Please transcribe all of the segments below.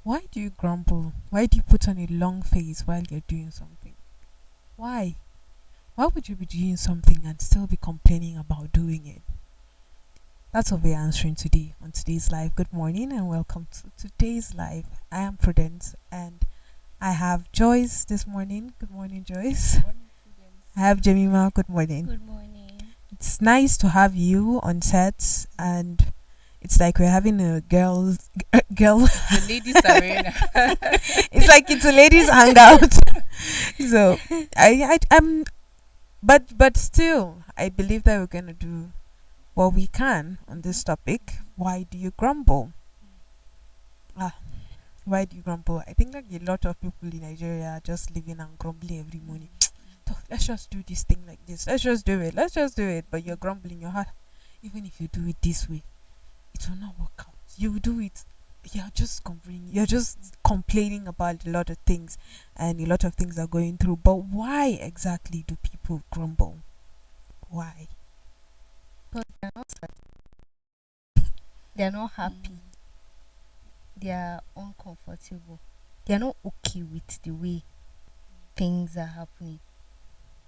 Why do you grumble? Why do you put on a long face while you're doing something? Why? Why would you be doing something and still be complaining about doing it? That's what we're answering today on today's live. Good morning and welcome to today's live. I am Prudence and I have Joyce this morning. Good morning, Joyce. I have Jemima. Good morning. Good morning. It's nice to have you on set, and it's like we're having a girl. The ladies arena. It's like it's a ladies hangout. So I'm, but still, I believe that we're gonna do what we can on this topic. Why do you grumble? Ah, why do you grumble? I think like a lot of people in Nigeria are just living and grumbling every morning. "Oh, let's just do this thing like this. Let's just do it. Let's just do it." But you're grumbling your heart. Even if you do it this way, it will not work out. You will do it. You're just complaining. You're just complaining about a lot of things, and a lot of things are going through. But why exactly do people grumble? Why? Because they're not happy. They are uncomfortable. They are not okay with the way things are happening.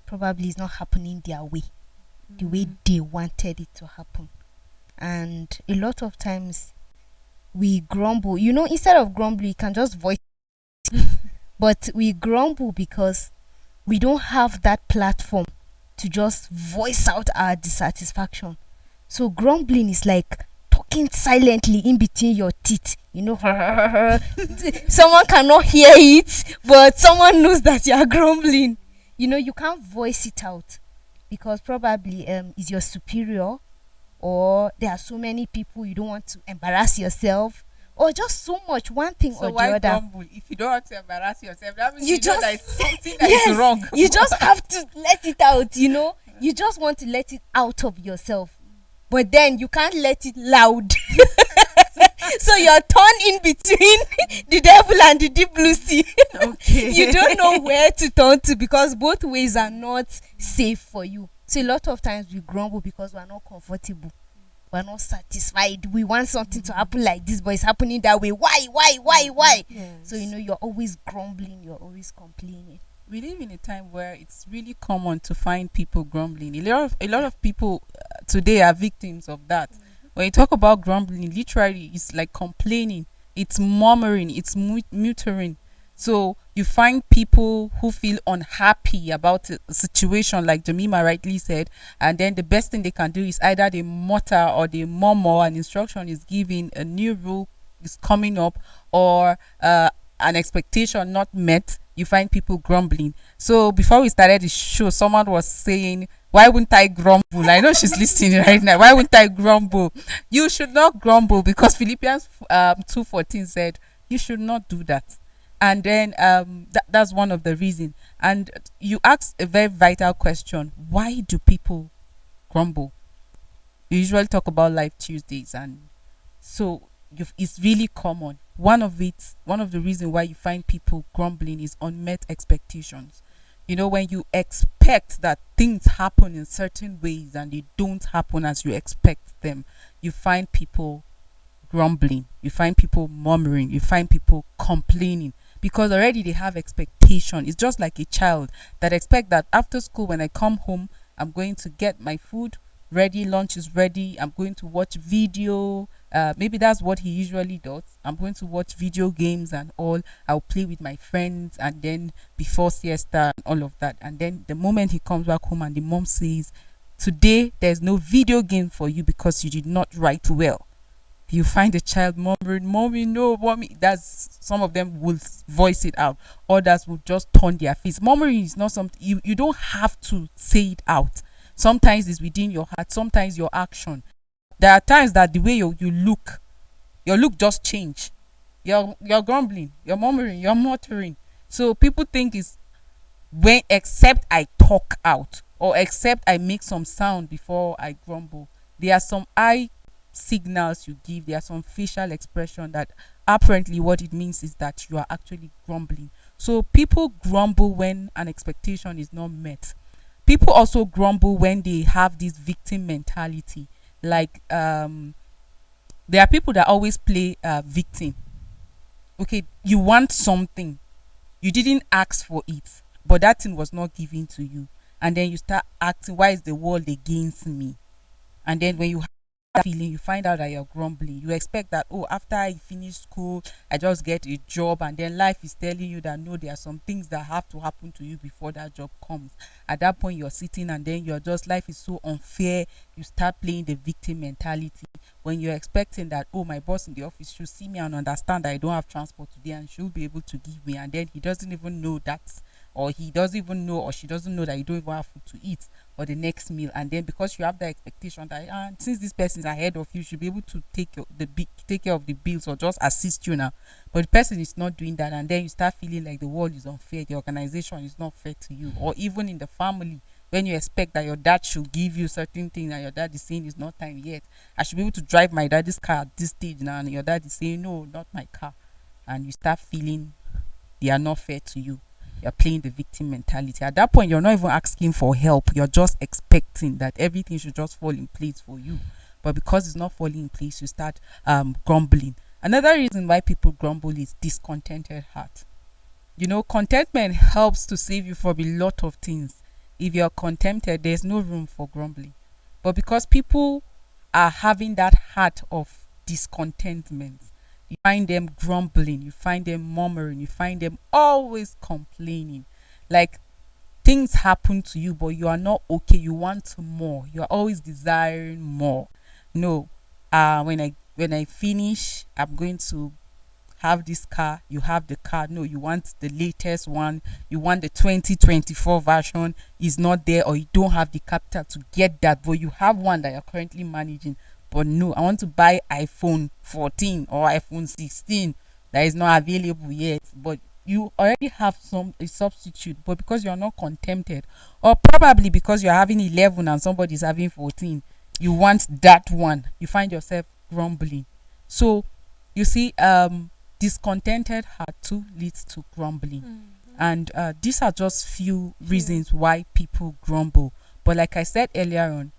Probably it's not happening their way, the way they wanted it to happen. And a lot of times we grumble. Instead of grumbling, you can just voice. But we grumble because we don't have that platform to just voice out our dissatisfaction. So grumbling is like talking silently in between your teeth. Someone cannot hear it, but someone knows that you are grumbling. You can't voice it out because probably is your superior, or there are so many people you don't want to embarrass yourself, or just so much one thing So or the why other. grumble? If you don't want to embarrass yourself, that means You you know just- that it's something that is Yes, wrong. you just have to let it out. You just want to let it out of yourself, but then you can't let it loud. So you're torn in between the devil and the deep blue sea. Okay. You don't know where to turn to because both ways are not safe for you. So a lot of times we grumble because we're not comfortable, we're not satisfied. We want something to happen like this, but it's happening that way. Why? Yes. So you're always grumbling, you're always complaining. We live in a time where it's really common to find people grumbling. A lot of people today are victims of that. When you talk about grumbling, literally, it's like complaining, it's murmuring, it's muttering. So you find people who feel unhappy about a situation, like Jamima rightly said, and then the best thing they can do is either they mutter or they murmur. An instruction is given, a new rule is coming up, or an expectation not met. You find people grumbling. So before we started the show, someone was saying, why wouldn't I grumble? I know she's listening right now. Why wouldn't I grumble? You should not grumble, because Philippians 2:14 said you should not do that. And then that's one of the reasons. And you asked a very vital question: why do people grumble? We usually talk about Life Tuesdays, and so it's really common. One of the reasons why you find people grumbling is unmet expectations. When you expect that things happen in certain ways and they don't happen as you expect them, you find people grumbling, you find people murmuring, you find people complaining, because already they have expectation. It's just like a child that expect that after school, when I come home, I'm going to get my food ready, lunch is ready, I'm going to watch video. Maybe that's what he usually does. I'm going to watch video games and all. I'll play with my friends, and then before siesta and all of that. And then the moment he comes back home and the mom says, today there's no video game for you because you did not write well, you find the child murmuring, "Mommy, no, mommy." That's, some of them will voice it out, others will just turn their face. Murmuring is not something you don't have to say it out. Sometimes it's within your heart, sometimes your action. There are times that the way you look, your look just change. You're grumbling, you're murmuring, you're muttering. So people think it's when, except I talk out, or except I make some sound before I grumble. There are some eye signals you give, there are some facial expression that apparently what it means is that you are actually grumbling. So people grumble when an expectation is not met. People also grumble when they have this victim mentality. Like there are people that always play victim. okay, you want something, you didn't ask for it, but that thing was not given to you, and then you start acting, why is the world against me? And then when you have that feeling, you find out that you're grumbling. You expect that, oh, after I finish school, I just get a job, and then life is telling you that no, there are some things that have to happen to you before that job comes. At that point, you're sitting, and then you're just, life is so unfair. You start playing the victim mentality when you're expecting that, oh, my boss in the office should see me and understand that I don't have transport today and she'll be able to give me, and then he doesn't even know that, or he doesn't even know, or she doesn't know that you don't even have food to eat or the next meal. And then because you have that expectation that, since this person is ahead of you, should be able to take care of the bills or just assist you now, but the person is not doing that, and then you start feeling like the world is unfair, the organization is not fair to you. Or even in the family, when you expect that your dad should give you certain things and your dad is saying it's not time yet, I should be able to drive my daddy's car at this stage now, and your dad is saying no, not my car, and you start feeling they are not fair to you. You're playing the victim mentality. At that point, you're not even asking for help. You're just expecting that everything should just fall in place for you. But because it's not falling in place, you start grumbling. Another reason why people grumble is discontented heart. You know, contentment helps to save you from a lot of things. If you're contented, there's no room for grumbling. But because people are having that heart of discontentment, you find them grumbling, you find them murmuring, you find them always complaining. Like, things happen to you, but you are not okay. You want more. You are always desiring more. No, when I finish, I'm going to have this car. You have the car. No, you want the latest one. You want the 2024 version. Is not there, or you don't have the capital to get that, but you have one that you're currently managing. But no, I want to buy iPhone 14 or iPhone 16 that is not available yet. But you already have a substitute, but because you're not contented, or probably because you're having 11 and somebody's having 14, you want that one. You find yourself grumbling. So you see, discontented heart too leads to grumbling. And these are just few reasons why people grumble. But like I said earlier on,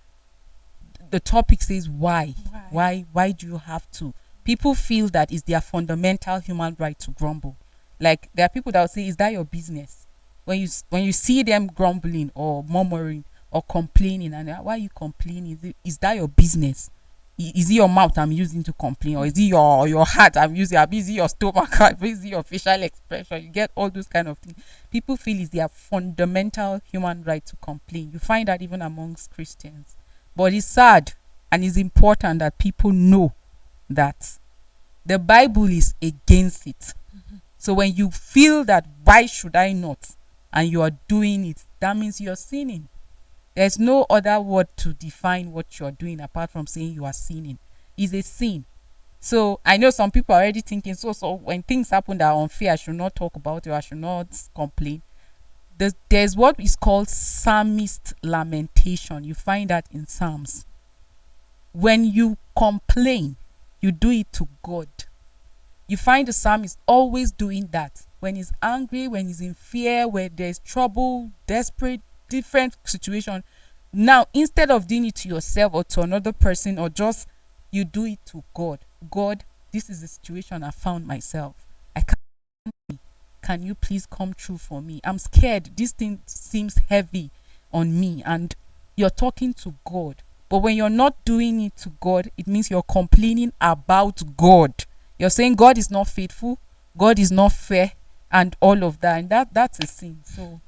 the topic says why do you have to? People feel that it's their fundamental human right to grumble. Like, there are people that will say, is that your business? When you see them grumbling or murmuring or complaining, and why are you complaining? Is that your business? Is it your mouth I'm using to complain, or is it your heart I'm using? Is it your stomach? Is it your facial expression? You get all those kind of things. People feel it's their fundamental human right to complain. You find that even amongst Christians. But it's sad, and it's important that people know that the Bible is against it. So when you feel that, why should I not, and you are doing it, that means you're sinning. There's no other word to define what you're doing apart from saying you are sinning. It's a sin. So I know some people are already thinking, so when things happen that are unfair, I should not talk about it, or I should not complain. There's what is called psalmist lamentation. You find that in Psalms. When you complain, you do it to God. You find the psalmist always doing that. When he's angry, when he's in fear, where there's trouble, desperate, different situation. Now, instead of doing it to yourself or to another person, or just, you do it to God. God, this is the situation I found myself. I can't. Can you please come true for me? I'm scared. This thing seems heavy on me. And you're talking to God. But when you're not doing it to God, it means you're complaining about God. You're saying God is not faithful, God is not fair, and all of that. And that's a sin. So,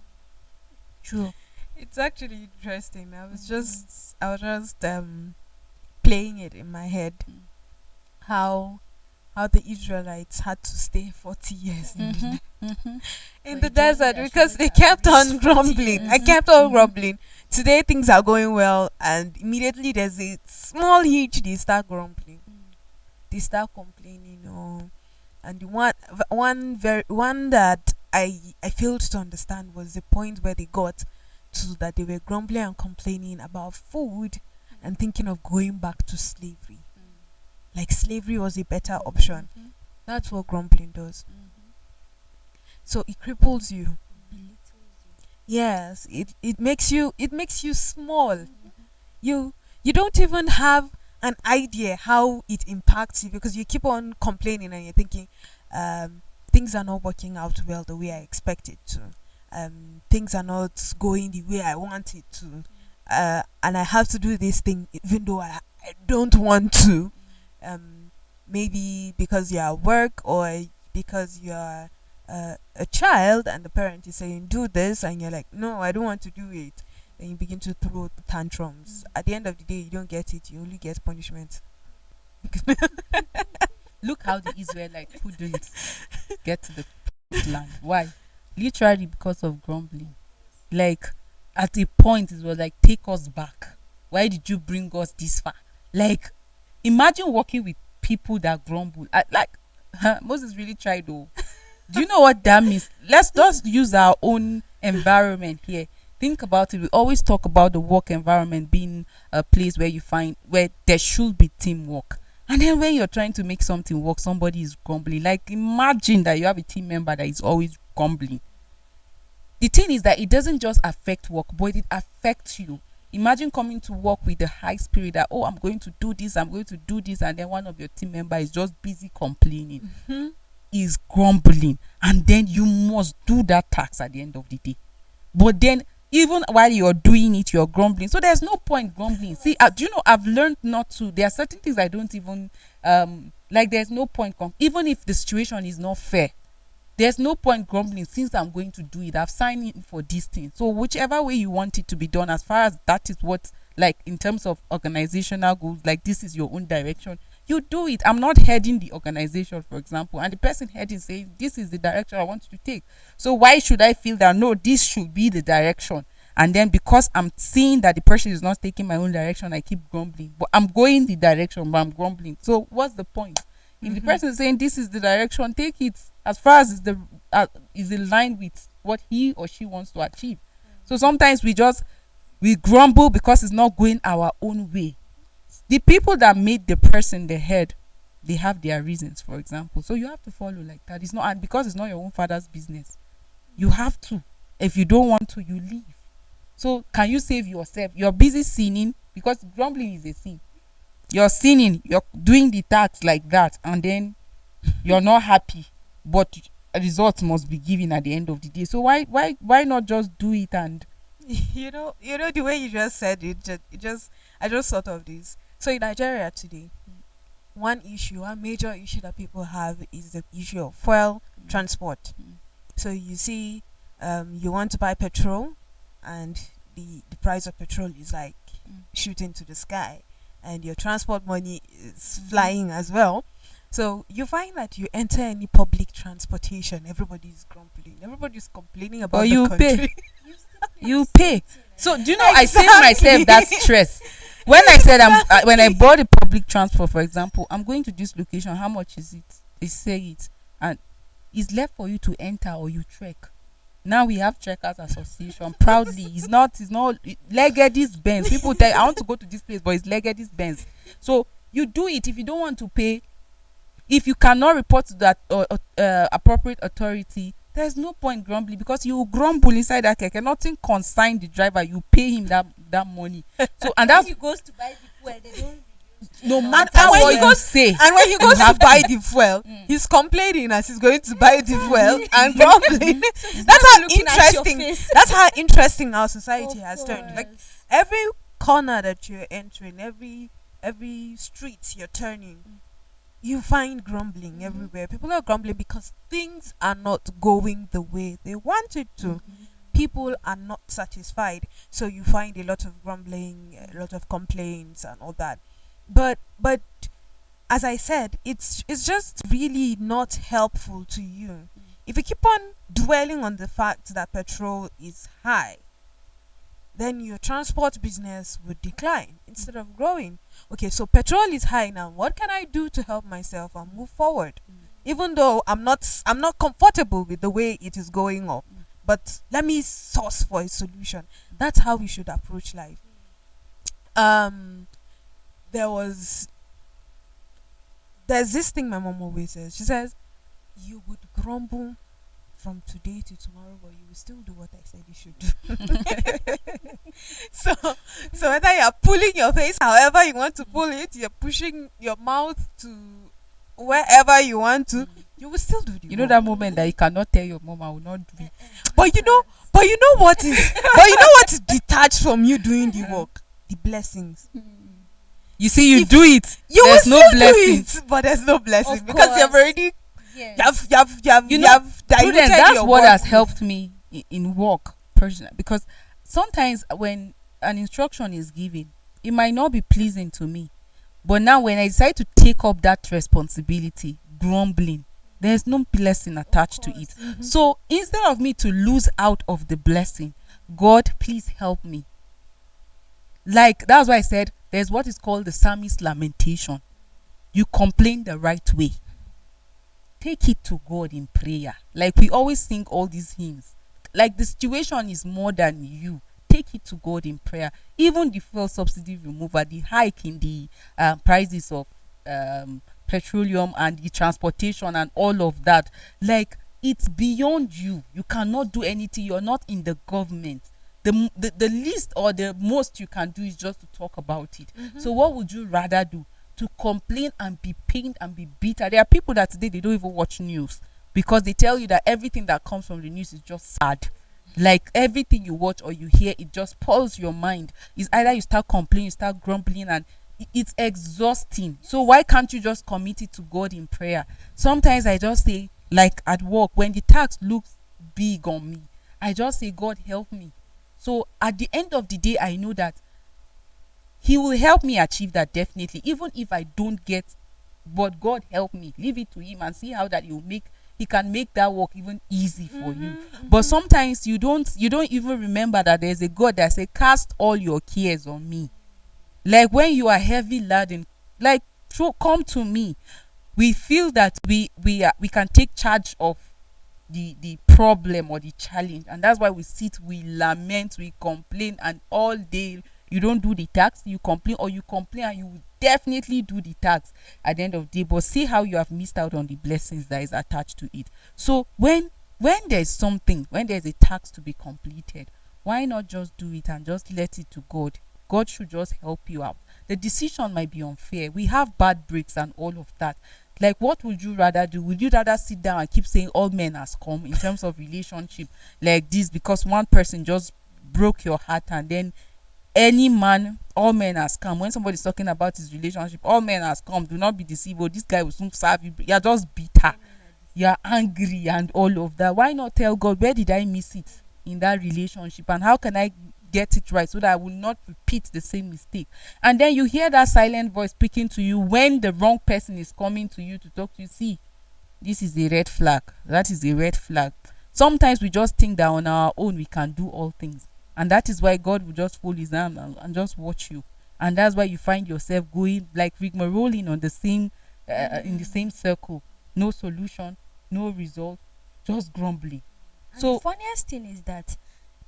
True. It's actually interesting. I was just playing it in my head, how the Israelites had to stay 40 years in the desert because they kept on grumbling. I kept on grumbling. Today things are going well, and immediately there's a small hitch, they start grumbling. They start complaining. And the one that I failed to understand was the point where they got to, that they were grumbling and complaining about food and thinking of going back to slavery. Like slavery was a better option. That's what grumbling does. So it cripples you. Yes, it makes you small. You don't even have an idea how it impacts you, because you keep on complaining and you're thinking, things are not working out well the way I expected to. Things are not going the way I want it to. And I have to do this thing even though I don't want to. Maybe because you're at work, or because you're a child and the parent is saying do this and you're like, no, I don't want to do it. Then you begin to throw tantrums. At the end of the day, you don't get it, you only get punishment. Look how the Israelites couldn't get to the promised land. Why? Literally because of grumbling. Like, at a point it was like, take us back. Why did you bring us this far? Like, imagine working with people that grumble. Moses really tried though. Do you know what that means? Let's just use our own environment here. Think about it. We always talk about the work environment being a place where there should be teamwork. And then when you're trying to make something work, somebody is grumbling. Like, imagine that you have a team member that is always grumbling. The thing is that it doesn't just affect work, but it affects you. Imagine coming to work with the high spirit that, oh, I'm going to do this, and then one of your team members is just busy complaining, is grumbling, and then you must do that task at the end of the day. But then, even while you're doing it, you're grumbling. So there's no point grumbling. See, do you know, I've learned not to. There are certain things I don't even, there's no point, even if the situation is not fair. There's no point grumbling since I'm going to do it. I've signed in for this thing. So whichever way you want it to be done, as far as that is what, like, in terms of organizational goals, like, this is your own direction, you do it. I'm not heading the organization, for example, and the person heading saying, this is the direction I want you to take. So why should I feel that, no, this should be the direction? And then because I'm seeing that the person is not taking my own direction, I keep grumbling. But I'm going the direction, but I'm grumbling. So what's the point? If the person is saying this is the direction, take it as far as is in line with what he or she wants to achieve. So sometimes we grumble because it's not going our own way. The people that made the person the head, they have their reasons, for example. So you have to follow like that. It's not, and because it's not your own father's business, you have to. If you don't want to, you leave. So can you save yourself? You're busy sinning, because grumbling is a sin. You're sinning, you're doing the tasks like that, and then you're not happy, but a result must be given at the end of the day. So why not just do it? And you know the way you just said it, I just thought of this. So in Nigeria today, one major issue that people have is the issue of fuel transport. So you see, you want to buy petrol, and the price of petrol is like shooting to the sky, and your transport money is flying as well. So you find that you enter any public transportation, everybody's grumbling, everybody's complaining about the you country. pay. You pay. So do you know, I save Exactly. myself that stress. When I said when I bought a public transport, for example, I'm going to this location, how much is it? They say it, and it's left for you to enter or you trek. Now we have Trekkers Association proudly. It's not Legady's Benz. People tell, I want to go to this place, but it's Legady's Benz. So you do it. If you don't want to pay, if you cannot report to that appropriate authority, there's no point grumbling, because you grumble inside that keke. Nothing consign the driver. You pay him that money. So, and that's, he goes to buy the fuel, they don't no reduce. matter And when what he you goes- say. And when he goes to buy the fuel, he's complaining as he's going to buy the fuel and grumbling. That's how looking at your interesting. face. That's how interesting our society Of has turned. Like, course. every corner that you're entering, every street you're turning, you find grumbling everywhere. People are grumbling because things are not going the way they want it to. People are not satisfied, so you find a lot of grumbling, a lot of complaints, and all that. But as I said, it's just really not helpful to you. If you keep on dwelling on the fact that petrol is high, then your transport business would decline instead of growing. Okay, so petrol is high now. What can I do to help myself and move forward? Even though I'm not comfortable with the way it is going up, but let me source for a solution. That's how we should approach life. There's this thing my mom always says. She says, you would grumble from today to tomorrow, but you will still do what I said you should do. So whether you're pulling your face however you want to pull it, you're pushing your mouth to wherever you want to, you will still do the You know work. that moment that you cannot tell your mom, I will not do it. But you know what is detached from you doing the work? The blessings. You see, you If- do it. You There's will no still blessing. do it, but there's no blessing Of because you've course. already Yes. you know, have diluted Prudence, that's your what work has with- helped me in work personally, because sometimes when an instruction is given, it might not be pleasing to me, but now when I decide to take up that responsibility, grumbling, there's no blessing attached to it. So instead of me to lose out of the blessing, God, please help me. Like, that's why I said there's what is called the psalmist lamentation. You complain the right way, take it to God in prayer. Like we always sing all these hymns. Like the situation is more than you. Take it to God in prayer. Even the fuel subsidy removal, the hike in the prices of petroleum and the transportation and all of that. Like, it's beyond you. You cannot do anything. You're not in the government. The least or the most you can do is just to talk about it. So what would you rather do? To complain and be pained and be bitter? There are people that today they don't even watch news because they tell you that everything that comes from the news is just sad. Like everything you watch or you hear, it just spoils your mind. It's either you start complaining, you start grumbling, and it's exhausting. So why can't you just commit it to God in prayer? Sometimes I just say, like at work, when the task looks big on me, I just say, God help me. So at the end of the day, I know that He will help me achieve that, definitely, even if I don't get. But God help me, leave it to Him and see how that He can make that work even easy for you. But sometimes you don't even remember that there's a God that say, cast all your cares on me. Like when you are heavy laden, like come to me. We feel that we can take charge of the problem or the challenge, and that's why we sit, we lament, we complain, and all day you don't do the task, you complain, or you complain and you will definitely do the task at the end of the day, but see how you have missed out on the blessings that is attached to it. So when there's something, when there's a task to be completed, why not just do it and just let it to God? God should just help you out. The decision might be unfair. We have bad breaks and all of that. Like, what would you rather do? Would you rather sit down and keep saying all men has come in terms of relationship like this because one person just broke your heart, and then any man, all men has come? When somebody's talking about his relationship, all men has come, do not be deceived, oh, this guy will soon serve you. You're just bitter, you're angry and all of that. Why not tell God, where did I miss it in that relationship, and how can I get it right so that I will not repeat the same mistake? And then you hear that silent voice speaking to you when the wrong person is coming to you to talk to you. See, this is a red flag, that is a red flag. Sometimes we just think that on our own we can do all things, and that is why God will just fold His arm and just watch you. And that's why you find yourself going like rigmaroling on the same in the same circle. No solution, no result, just grumbling. And So the funniest thing is that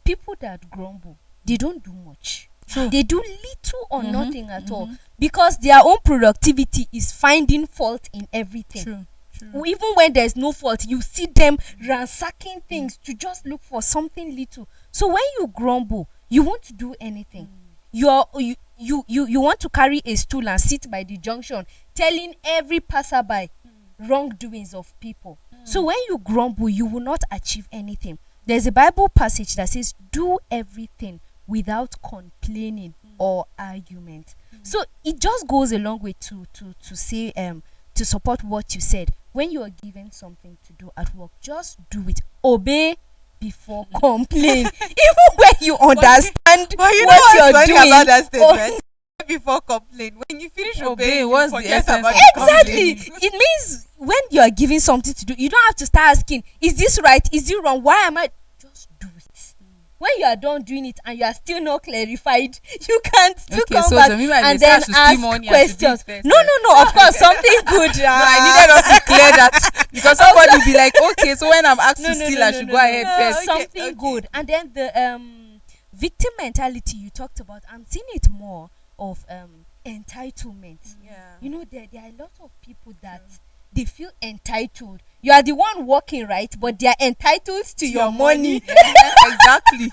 people that grumble, they don't do much. True. They do little or Mhm, nothing at all, mhm. because their own productivity is finding fault in everything. True. Even when there's no fault, you see them ransacking things to just look for something little. So when you grumble, you won't do anything. You want to carry a stool and sit by the junction telling every passerby wrongdoings of people. So when you grumble, you will not achieve anything. There's a Bible passage that says, do everything without complaining or argument. So it just goes a long way to say to support what you said. When you are given something to do at work, just do it. Obey before complain. Even when you understand But you know what what's you're funny doing. about that statement? Before complain, when you finish Obey, obeying, what's you the forget essence about of the Exactly. complaining. It means when you are given something to do, you don't have to start asking, is this right? Is it wrong? Why am I? Just do it. When you are done doing it and you are still not clarified, you can't still Okay, come so back to me, when they and say I then should steal ask money, I should do it questions. first, No. Of course, something good. No, I needed us to clear that because somebody will be like, okay, so when I'm asked to steal, I should go ahead first. Okay, Something okay. good. And then the victim mentality you talked about, I'm seeing it more of entitlement. Yeah. You know, there are a lot of people that they feel entitled. You are the one working, right? But they are entitled to your money. Exactly.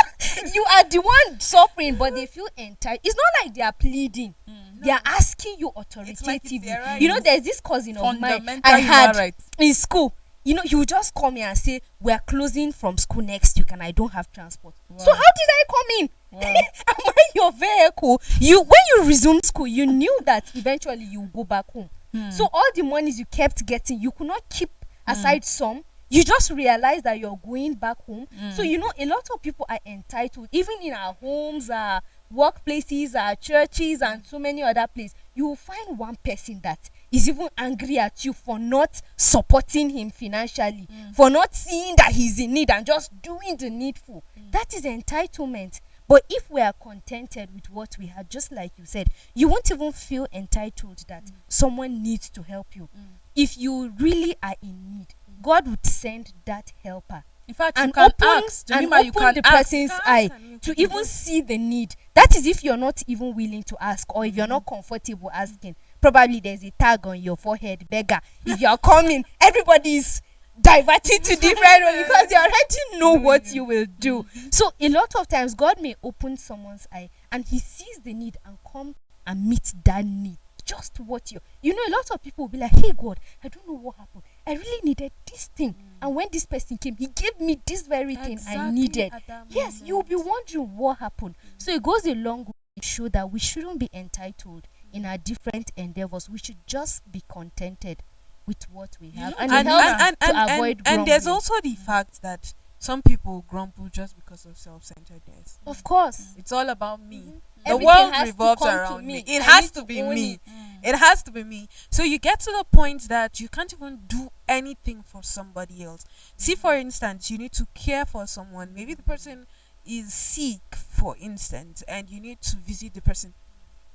You are the one suffering, but they feel entitled. It's not like they are pleading. They are asking you authoritatively. their right. You know, there's this cousin of mine Fundamental I human had rights. in school. he will just call me and say, we're closing from school next week and I don't have transport. Wow. So how did I come in? Wow. Am I your vehicle? When you resumed school, you knew that eventually you will go back home. So all the monies you kept getting, you could not keep aside some. You just realize that you're going back home. So a lot of people are entitled, even in our homes, our workplaces, our churches, and so many other places. You will find one person that is even angry at you for not supporting him financially, for not seeing that he's in need and just doing the needful. That is entitlement. But if we are contented with what we had, just like you said, you won't even feel entitled that someone needs to help you. If you really are in need, God would send that helper. In fact, And you can open, ask. and Jemima, you open can the ask. person's eye to even see the need. That is if you're not even willing to ask, or if you're not comfortable asking. Probably there's a tag on your forehead, beggar. If you're coming, everybody's diverting to different ones because they already know what you will do. So a lot of times God may open someone's eye and he sees the need and come and meet that need. Just what a lot of people will be like, hey God, I don't know what happened. I really needed this thing. And when this person came, he gave me this very thing I needed. Yes, you'll be wondering what happened. So it goes a long way to show that we shouldn't be entitled in our different endeavors. We should just be contented with what we have. And it helps to avoid and there's grumbling. also the fact that some people grumble just because of self-centeredness. Of course. It's all about me. The Everything world has to revolves come to around me. me. It I has need to to be own me. it. It has to be me. So you get to the point that you can't even do anything for somebody else. See, for instance, you need to care for someone. Maybe the person is sick, for instance, and you need to visit the person.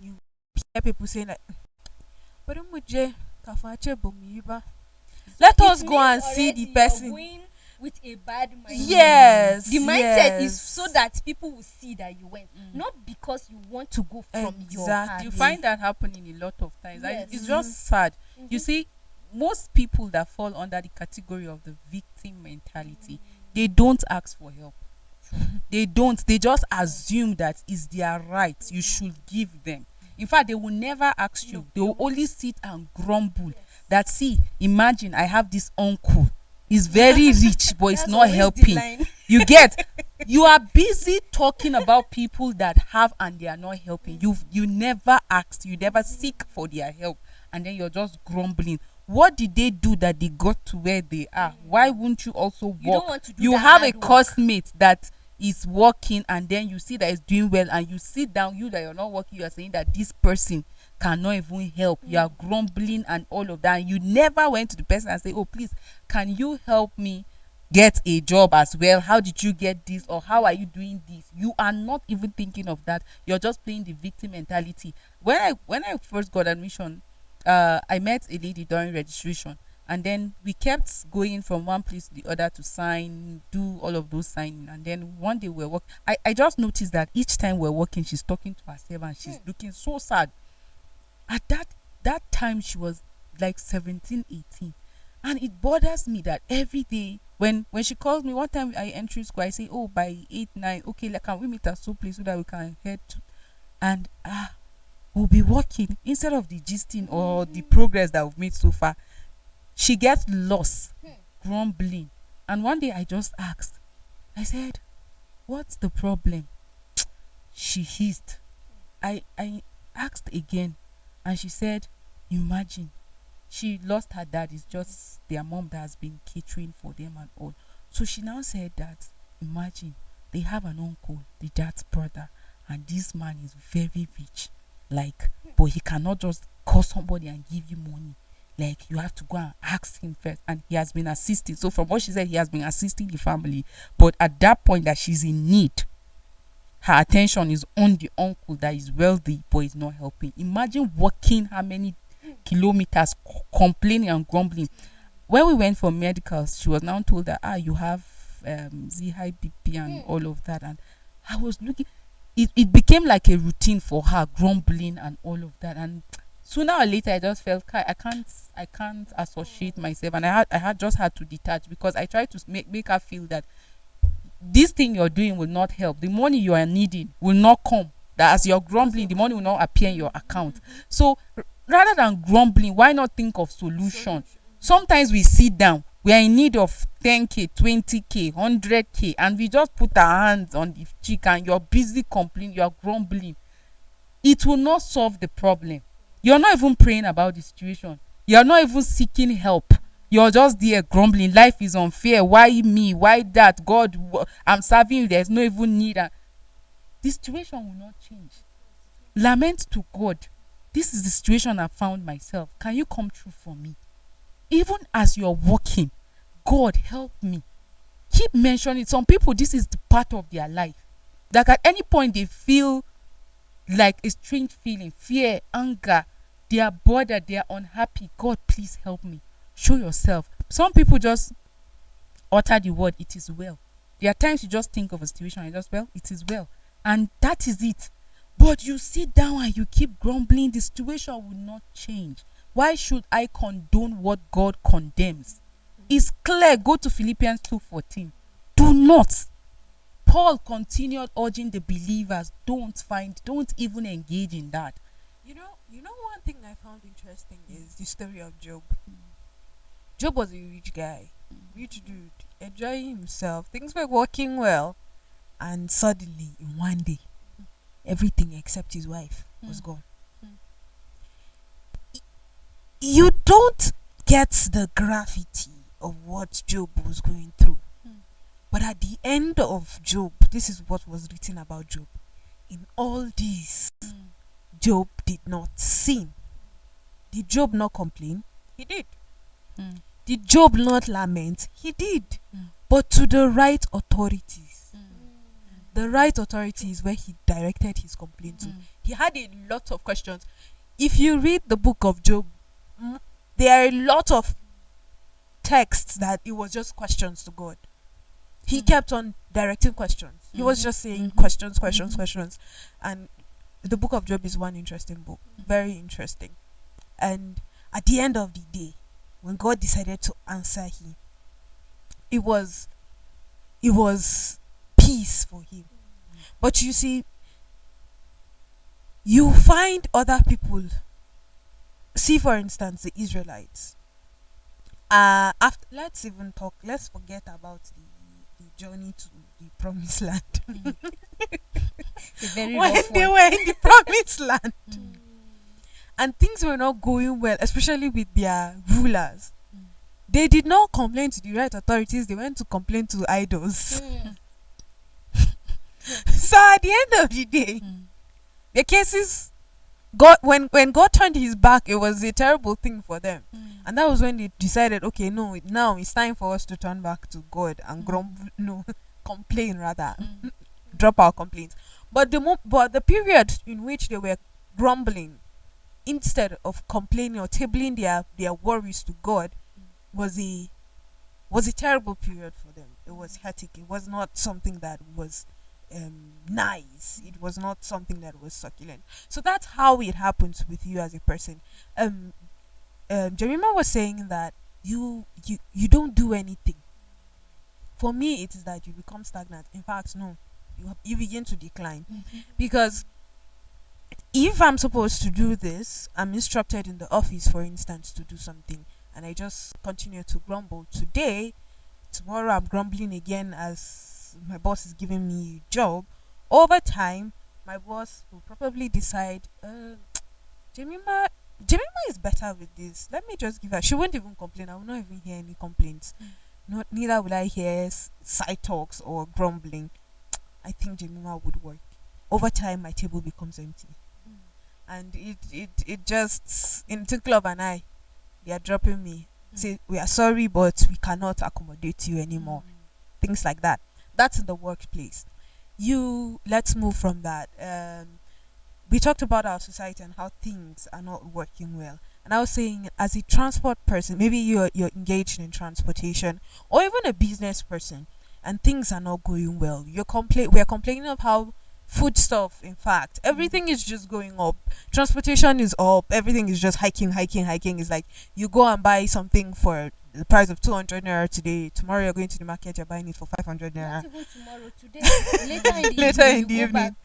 You hear people saying that, let us go and see the person. With a bad mindset. Yes. The mindset yes. is so that people will see that you went, not because you want to go from your Exactly. heart. You find that happening a lot of times. Yes. It's just sad. You see, most people that fall under the category of the victim mentality, they don't ask for help. They don't. They just assume that it's their right. You should give them. In fact, they will never ask you. They will only sit and grumble. That, see, imagine I have this uncle. He's very rich, but he's That's not always the helping. line. You get, you are busy talking about people that have and they are not helping. You never asked, you never seek for their help, and then you're just grumbling. What did they do that they got to where they are? Why wouldn't you also work? You don't want to do You that have a hard work. classmate that is working, and then you see that it's doing well, and you sit down, you that you're not working, you are saying that this person cannot even help. You are grumbling and all of that. And you never went to the person and say, oh, please, can you help me get a job as well? How did you get this? Or how are you doing this? You are not even thinking of that. You're just playing the victim mentality. When I first got admission, I met a lady during registration, and then we kept going from one place to the other to sign, do all of those signing. And then one day we're working. I just noticed that each time we're working, she's talking to herself and she's looking so sad. At that time, she was like 17, 18. And it bothers me that every day when she calls me, one time I enter school, I say, oh, by 8, 9, okay, like, can we meet at so place so that we can head to, and we'll be working instead of the gisting or the progress that we've made so far. She gets lost, grumbling. And one day I just asked, I said, what's the problem? She hissed. I asked again, and she said, imagine, she lost her dad. It's just their mom that has been catering for them and all. So she now said that, imagine, they have an uncle, the dad's brother, and this man is very rich. Like, but he cannot just call somebody and give you money. Like, you have to go and ask him first. And he has been assisting. So from what she said, he has been assisting the family. But at that point that she's in need, her attention is on the uncle that is wealthy but is not helping. Imagine walking how many kilometers, complaining and grumbling. When we went for medicals, she was now told that you have high BP and all of that. And I was looking, it became like a routine for her, grumbling and all of that. And sooner or later, I just felt I can't associate myself, and I had just had to detach, because I tried to make her feel that this thing you're doing will not help. The money you are needing will not come. That as you're grumbling, the money will not appear in your account. So rather than grumbling, why not think of solution? Sometimes we sit down We are in need of 10k, 20k, 100k, and we just put our hands on the cheek and you're busy complaining, you're grumbling. It will not solve the problem. You're not even praying about the situation. You're not even seeking help. You're just there grumbling. Life is unfair. Why me? Why that? God, I'm serving you. There's no even need. And the situation will not change. Lament to God. This is the situation I found myself. Can you come through for me? Even as you're walking, God help me. Keep mentioning. Some people, this is the part of their life. That at any point they feel like a strange feeling, fear, anger, they are bothered, they are unhappy. God, please help me. Show yourself. Some people just utter the word, it is well. There are times you just think of a situation and just, well, it is well. And that is it. But you sit down and you keep grumbling, the situation will not change. Why should I condone what God condemns? It's clear. Go to Philippians 2:14. Do not. Paul continued urging the believers, don't even engage in that. You know one thing I found interesting is the story of Job. Job was a rich guy, rich dude, enjoying himself. Things were working well, and suddenly, in one day, everything except his wife was gone. You don't get the gravity of what Job was going through. But at the end of Job, this is what was written about Job. In all this, Job did not sin. Did Job not complain? He did. Did Job not lament? He did. But to the right authorities. The right authorities where he directed his complaint to. He had a lot of questions. If you read the book of Job, there are a lot of texts that it was just questions to God. He kept on directing questions. He was just saying questions. And the book of Job is one interesting book. Very interesting. And at the end of the day, when God decided to answer him, it was peace for him. But you see, you find other people. See, for instance, the Israelites. Let's forget about the journey to the promised land. When they were in the promised land and things were not going well, especially with their rulers, they did not complain to the right authorities. They went to complain to idols. So at the end of the day, the cases, when God turned his back, it was a terrible thing for them. And that was when they decided, okay, no, now it's time for us to turn back to God and complain rather. Drop our complaints. But the period in which they were grumbling instead of complaining or tabling their worries to God was a terrible period for them. It was hectic. It was not something that was nice. It was not something that was succulent. So that's how it happens with you as a person. Jemima was saying that you don't do anything. For me, it is that you become stagnant. In fact, no, you begin to decline. Because if I'm supposed to do this, I'm instructed in the office, for instance, to do something, and I just continue to grumble today. Tomorrow I'm grumbling again as my boss is giving me a job. Over time, my boss will probably decide, Jemima is better with this. Let me just give her. She won't even complain. I will not even hear any complaints. Neither will I hear side talks or grumbling. I think Jemima would work. Over time, my table becomes empty. And it just, in Club and I, they are dropping me. Say, we are sorry, but we cannot accommodate you anymore. Things like that. That's in the workplace. Let's move from that. We talked about our society and how things are not working well. And I was saying, as a transport person, maybe you're engaged in transportation, or even a business person, and things are not going well. We're complaining of how food stuff, in fact, everything is just going up. Transportation is up. Everything is just hiking. It's like you go and buy something for the price of 200 naira today. Tomorrow you're going to the market, you're buying it for 500 naira. Not even tomorrow, today. Later in the evening,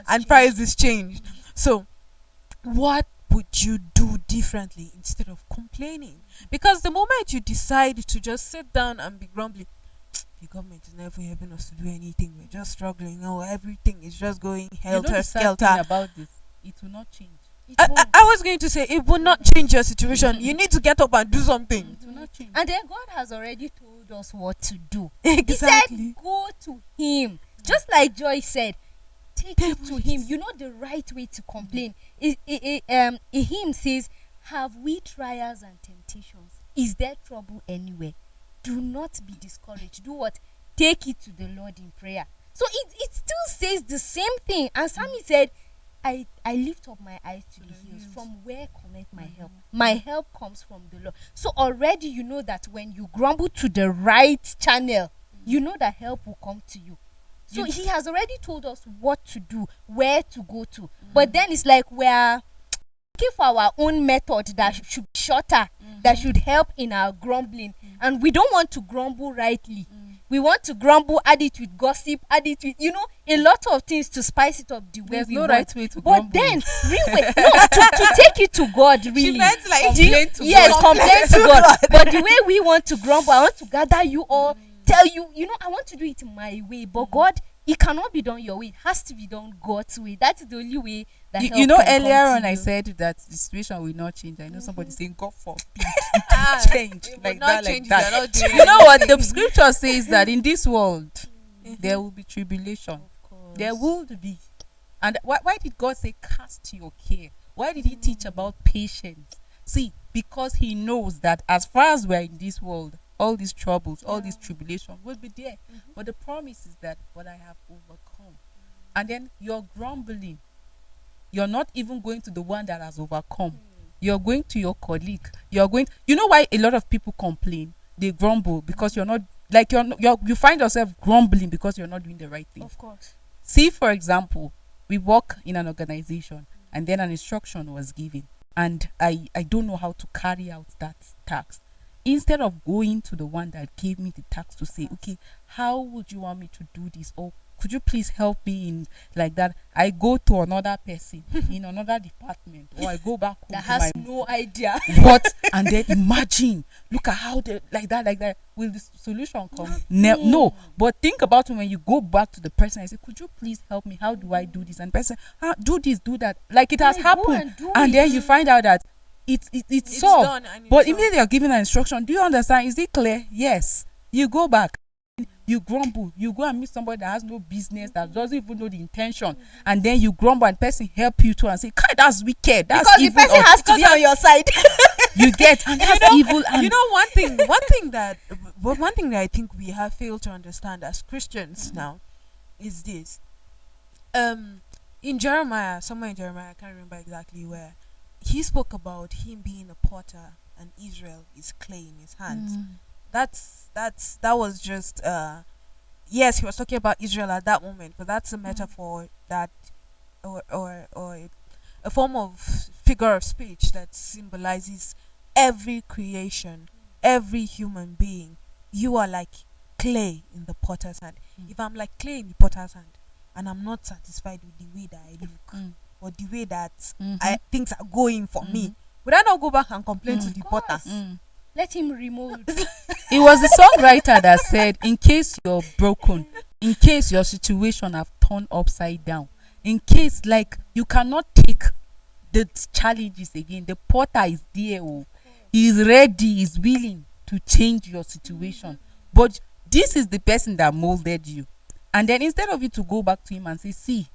and price is changed. So what would you do differently instead of complaining? Because the moment you decide to just sit down and be grumbling, the government is never helping us to do anything. We're just struggling. Oh, everything is just going You know helter the sad thing skelter. about this, it will not change. It I, won't. I was going to say it will not change your situation. You need to get up and do something. It will not change. And then God has already told us what to do. Exactly. He said, go to Him. Just like Joy said, take it to Him. You know the right way to complain. A hymn says, have we trials and temptations? Is there trouble anywhere? Do not be discouraged. Do what? Take it to the Lord in prayer. So it still says the same thing. And Sammy said, I lift up my eyes to the hills. From where cometh my help? My help comes from the Lord. So already you know that when you grumble to the right channel, you know that help will come to you. So He has already told us what to do, where to go to. But then it's like we're looking for our own method that should be shorter, that should help in our grumbling. And we don't want to grumble rightly. We want to grumble, add it with gossip, add it with, a lot of things to spice it up the way There's we no want. right way to But grumble. then, real way, no, to take it to God, really. She meant like Complain to Yes, God. complain to God. But the way we want to grumble, I want to gather you all, tell you, I want to do it my way. But God, it cannot be done your way. It has to be done God's way. That's the only way that You help know, can come earlier to on I you. said that the situation will not change. I know somebody saying, God forbid Ah, change it will like not that, like change if you're that. not doing You know what? The anything. scripture says that in this world there will be tribulation. Of course. There will be. And why did God say cast your care? Why did He teach about patience? See, because He knows that as far as we're in this world, all these troubles, all this tribulation will be there. But the promise is that what I have overcome. And then you're grumbling. You're not even going to the one that has overcome. You're going to your colleague. You know why a lot of people complain? They grumble because you're not, like you find yourself grumbling because you're not doing the right thing. Of course. See, for example, we work in an organization and then an instruction was given and I don't know how to carry out that task. Instead of going to the one that gave me the task to say, okay, how would you want me to do this? Or could you please help me in like that? I go to another person in another department, or I go back home That to has my no idea. what, and then imagine, look at how they like that. Will the solution come? No. But think about when you go back to the person and say, could you please help me? How do I do this? And person, do this, do that. Like it has Like, go happened, and do and it. then you find out that it's solved. done and it's But solved. immediately you're given an instruction. Do you understand? Is it clear? Yes. You go back. You grumble. You go and meet somebody that has no business, that doesn't even know the intention, and then you grumble and person help you too and say, "God, that's wicked. That's Because the evil." person or- has to be on your side. you get, and that's evil. And one thing that I think we have failed to understand as Christians now is this. In Jeremiah, somewhere in Jeremiah, I can't remember exactly where, he spoke about him being a potter and Israel is clay in his hands. That was just yes, he was talking about Israel at that moment, but that's a metaphor that or a form of figure of speech that symbolizes every creation, every human being. You are like clay in the potter's hand. If I'm like clay in the potter's hand and I'm not satisfied with the way that I look or the way that things are going for me, would I not go back and complain to the potter? Let him remold. it was the songwriter that said, in case you're broken, in case your situation have turned upside down, in case like you cannot take the challenges again, the potter is there. He's ready, he's willing to change your situation. But this is the person that molded you. And then instead of you to go back to him and say, see,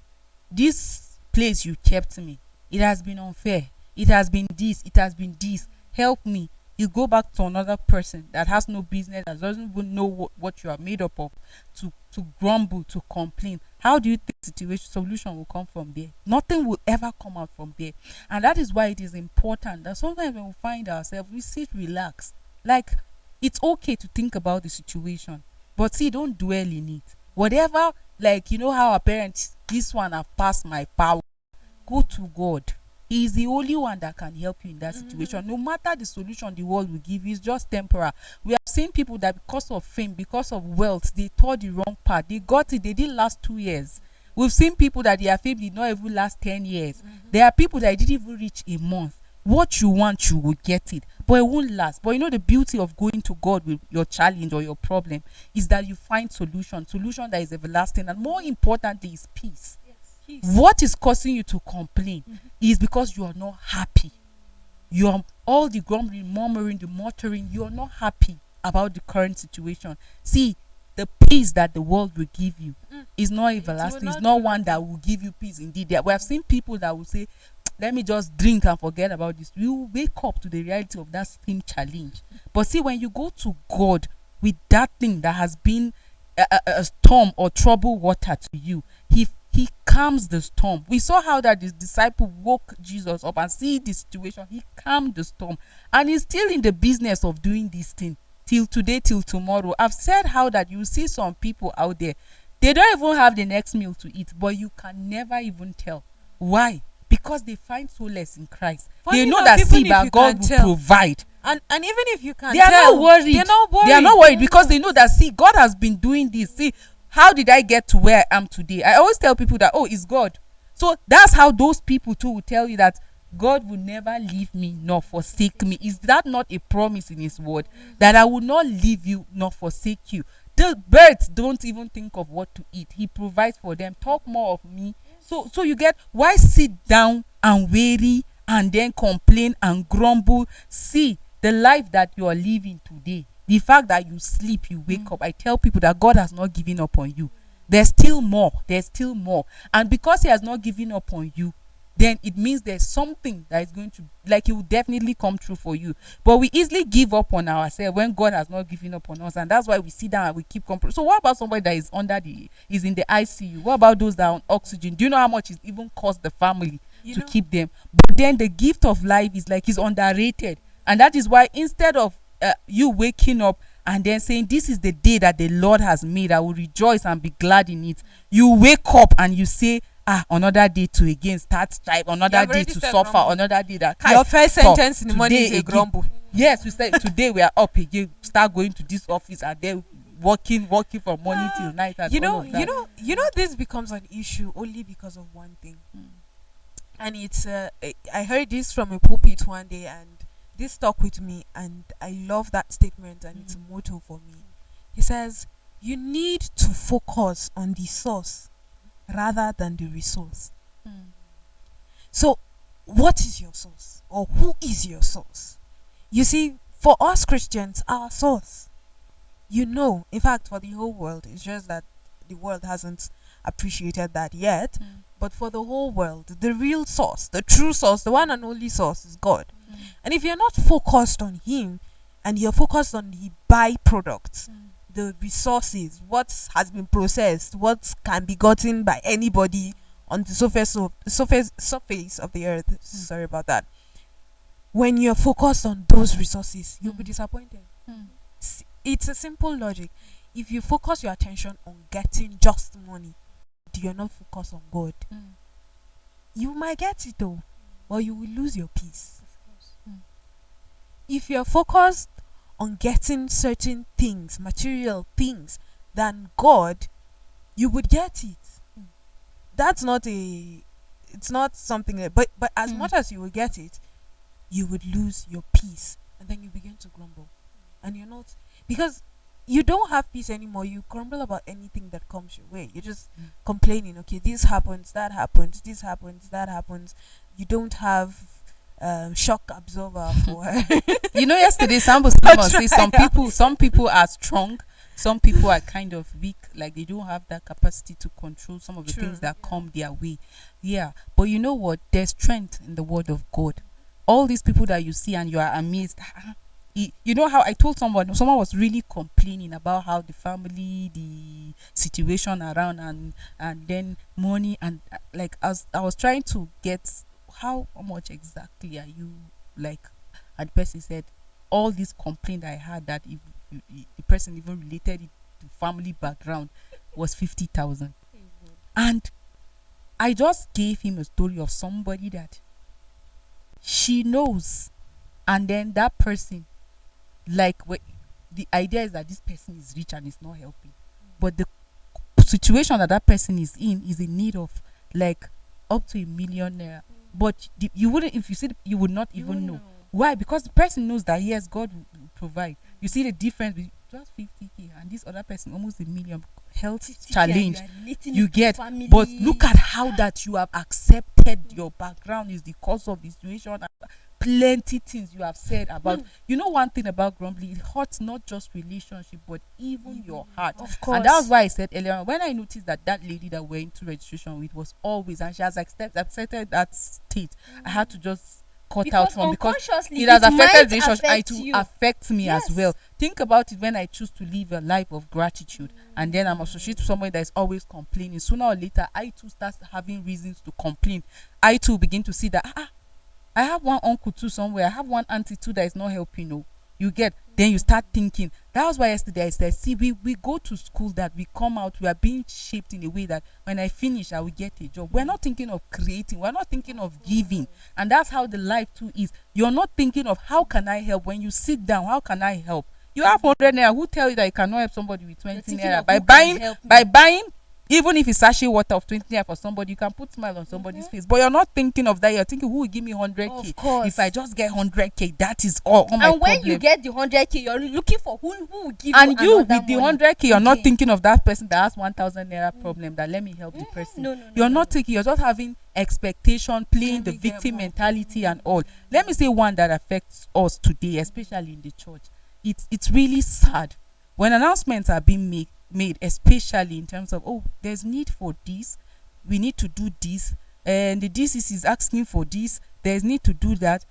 this place you kept me, it has been unfair. It has been this. Help me. You go back to another person that has no business, that doesn't even know what you are made up of, to grumble, to complain. How do you think solution will come from there? Nothing will ever come out from there. And that is why it is important that sometimes when we find ourselves, we sit, relax. Like, it's okay to think about the situation, but see, don't dwell in it. Whatever, like, you know how our parents, this one have passed my power. Go to God. He is the only one that can help you in that situation. No matter the solution the world will give you, it's just temporary. We have seen people that because of fame, because of wealth, they tore the wrong path. They got it. They didn't last 2 years. We've seen people that their fame did not even last 10 years. There are people that didn't even reach a month. What you want, you will get it, but it won't last. But you know, the beauty of going to God with your challenge or your problem is that you find solution that is everlasting, and more importantly is peace. What is causing you to complain is because you are not happy. You are all the grumbling, murmuring, the muttering. You are not happy about the current situation. See, the peace that the world will give you is not everlasting. It's not one that will give you peace. Indeed, we have seen people that will say, let me just drink and forget about this. You wake up to the reality of that same challenge. But see, when you go to God with that thing that has been a storm or troubled water to you, he calms the storm. We saw how that his disciple woke Jesus up and see the situation. He calmed the storm, and he's still in the business of doing this thing till today, till tomorrow. I've said how that you see some people out there, they don't even have the next meal to eat, but you can never even tell. Why? Because they find solace in Christ. They know that see that God will provide. And even if you can't they are tell, not worried. They are not worried because they know that see, God has been doing this. See, how did I get to where I am today? I always tell people that, oh, it's God. So that's how those people too will tell you that God will never leave me nor forsake me. Is that not a promise in his word? That I will not leave you nor forsake you. The birds don't even think of what to eat. He provides for them. Talk more of me. So you get, why sit down and weary and then complain and grumble? See, the life that you are living today, the fact that you sleep, you wake up. I tell people that God has not given up on you. There's still more. There's still more. And because he has not given up on you, then it means there's something that is going to, like, he will definitely come true for you. But we easily give up on ourselves when God has not given up on us, and that's why we sit down and we keep complaining. So what about somebody that is in the ICU? What about those that are on oxygen? Do you know how much it even costs the family to keep them? But then the gift of life is like, is underrated, and that is why instead of you waking up and then saying, this is the day that the Lord has made, I will rejoice and be glad in it, you wake up and you say, another day to again start strive, another day to suffer, grumble. Another day that your first sentence in the morning is a grumble. Yes, we say today we are up again, start going to this office and then working from morning till night. And this becomes an issue only because of one thing. And it's I heard this from a pulpit one day, and this stuck with me, and I love that statement, and it's a motto for me. He says, you need to focus on the source rather than the resource. So what is your source, or who is your source? You see, for us Christians, our source, in fact, for the whole world, it's just that the world hasn't appreciated that yet. But for the whole world, the real source, the true source, the one and only source is God. And if you're not focused on him, and you're focused on the byproducts, the resources, what has been processed, what can be gotten by anybody on the surface of the earth. Sorry about that. When you're focused on those resources, you'll be disappointed. It's a simple logic. If you focus your attention on getting just money, you're not focused on God, you might get it though, but you will lose your peace. If you're focused on getting certain things, material things, than God, you would get it. It's not something that, but as much as you will get it, you would lose your peace, and then you begin to grumble, and you're not, because you don't have peace anymore. You grumble about anything that comes your way. You're just complaining. Okay, this happens, that happens, this happens, that happens. You don't have shock absorber for yesterday Sambo say some people are strong, some people are kind of weak, like they don't have that capacity to control some of the things that come their way. But you know what, there's strength in the word of God. All these people that you see and you are amazed, you know how I told someone was really complaining about how the family, the situation around, and then money, and like I was trying to get how much exactly are you like, and the person said all this complaint I had, that if the person even related it to family background, was 50,000. And I just gave him a story of somebody that she knows, and then that person, like, the idea is that this person is rich and is not helping, but the situation that that person is in need of like up to 1 million naira. But you wouldn't, if you see, you would not even know. Why? Because the person knows that yes, God will provide. You see the difference between just 50k and this other person almost 1 million. Health challenge you get, but look at how that you have accepted your background is the cause of the situation. Plenty things you have said about you know one thing about grumbling, it hurts not just relationship but even your heart. Of course. And that was why I said earlier on, when I noticed that lady that we're into registration with was always, and she has accepted that state, I had to just cut out from, because it has affected the relationship. It will affect me as well. Think about it. When I choose to live a life of gratitude and then I'm associated with somebody that is always complaining, sooner or later I too start having reasons to complain. I too begin to see that I have one uncle too somewhere, I have one auntie too that is not helping. No, you get, then you start thinking. That was why yesterday I said, see, we go to school, that we come out, we are being shaped in a way that when I finish I will get a job. We're not thinking of creating, we're not thinking of giving. And that's how the life too is. You're not thinking of how can I help. When you sit down, how can I help? You have 100 naira. Who tell you that you cannot help somebody with 20 naira? By buying even if it's sachet water of 20 naira for somebody, you can put smile on somebody's face. But you're not thinking of that. You're thinking, who will give me 100k? Of course. If I just get 100k, that is all my and when problem. you get the 100k, you're looking for who will give and you with the 100k, you're not thinking of that person that has 1,000 naira problem, that let me help the person. You're not thinking, you're just having expectation, playing the victim mentality and all. Let me say one that affects us today, especially in the church. It's really sad when announcements are being made, especially in terms of, oh, there's need for this, we need to do this, and the DCC is asking for this, there's need to do that.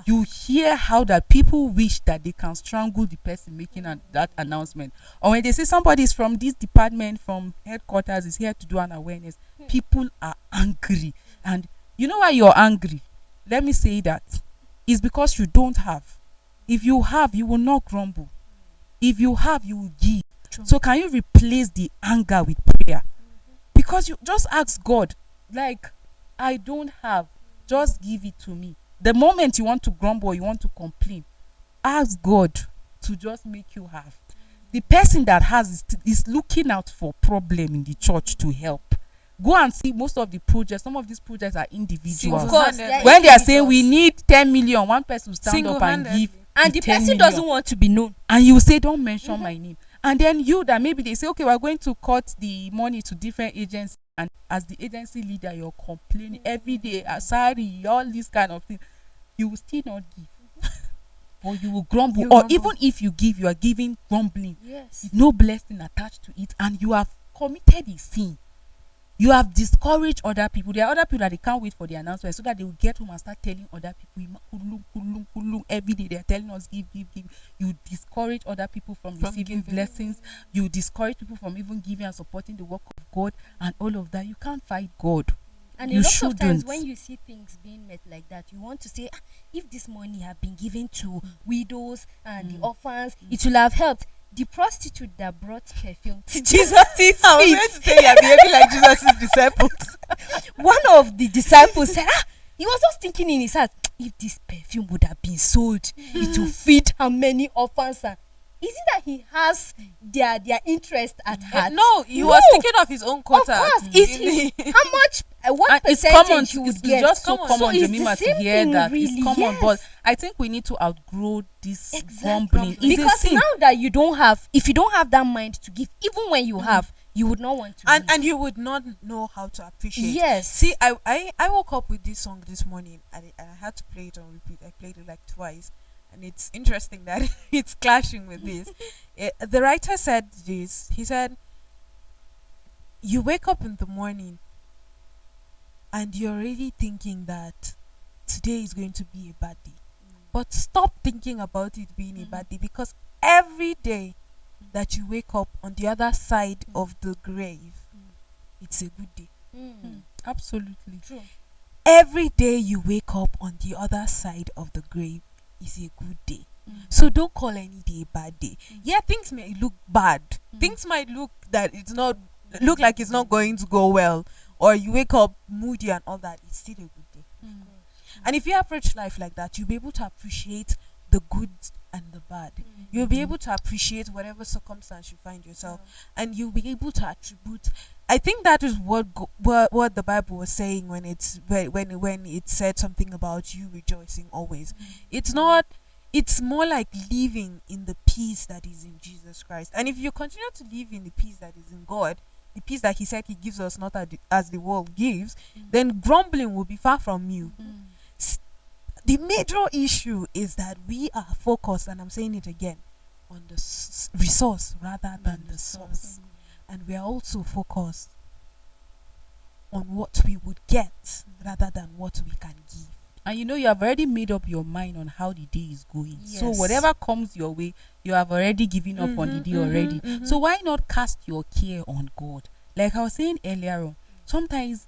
You hear how that people wish that they can strangle the person making that announcement. Or when they say somebody is from this department, from headquarters, is here to do an awareness, people are angry. And you know why you're angry? Let me say that. It's because you don't have. If you have, you will not grumble. If you have, you will give. So can you replace the anger with prayer? Because you just ask God, like, I don't have, just give it to me. The moment you want to grumble or you want to complain, ask God to just make you have. The person that has is looking out for problem in the church to help. Go and see most of the projects. Some of these projects are individual. Of course, when they are saying we need 10 million, one person will stand up and give. And the person doesn't want to be known. And you say, don't mention my name. And then you that maybe they say, okay, we're going to cut the money to different agencies. And as the agency leader, you're complaining every day, sorry, all this kind of thing. You will still not give. Or you will grumble. Even if you give, you are giving grumbling. Yes. No blessing attached to it. And you have committed a sin. You have discouraged other people. There are other people that they can't wait for the announcement so that they will get home and start telling other people every day. They're telling us give. You discourage other people from receiving blessings. You discourage people from even giving and supporting the work of God and all of that. You can't fight God. And a lot of times when you see things being met like that, you want to say, if this money had been given to widows and the orphans, it will have helped. The prostitute that brought perfume to Jesus' feet. I was going to say you're behaving like Jesus' disciples. One of the disciples said, he was just thinking in his heart, if this perfume would have been sold, it will feed how many orphans. Is it that he has their interest at heart? No, he was thinking of his own quota. Of course, how much? What percentage you would get? It's just so common, so Jemima, to hear that. Really, it's common, yes. But I think we need to outgrow this grumbling. Because now that you don't have, if you don't have that mind to give, even when you have, you would not want to give. And you would not know how to appreciate. Yes. See, I woke up with this song this morning and I had to play it on repeat. I played it like twice. And it's interesting that it's clashing with this. The writer said this. He said, you wake up in the morning and you're already thinking that today is going to be a bad day. But stop thinking about it being a bad day, because every day that you wake up on the other side of the grave, it's a good day. Absolutely true. Every day you wake up on the other side of the grave is a good day. So don't call any day a bad day. Yeah, things may look bad. Things might look like it's not going to go well, or you wake up moody and all that. It's still a good day. And if you approach life like that, you'll be able to appreciate the good and the bad. You'll be able to appreciate whatever circumstance you find yourself, and you'll be able to attribute. I think that is what the Bible was saying when it said something about you rejoicing always. It's not. It's more like living in the peace that is in Jesus Christ. And if you continue to live in the peace that is in God, the peace that He said He gives us, not as the world gives, then grumbling will be far from you. The major issue is that we are focused, and I'm saying it again, on the resource rather than the source. And we are also focused on what we would get rather than what we can give. And you have already made up your mind on how the day is going. Yes. So whatever comes your way, you have already given up on the day already. So why not cast your care on God? Like I was saying earlier on, sometimes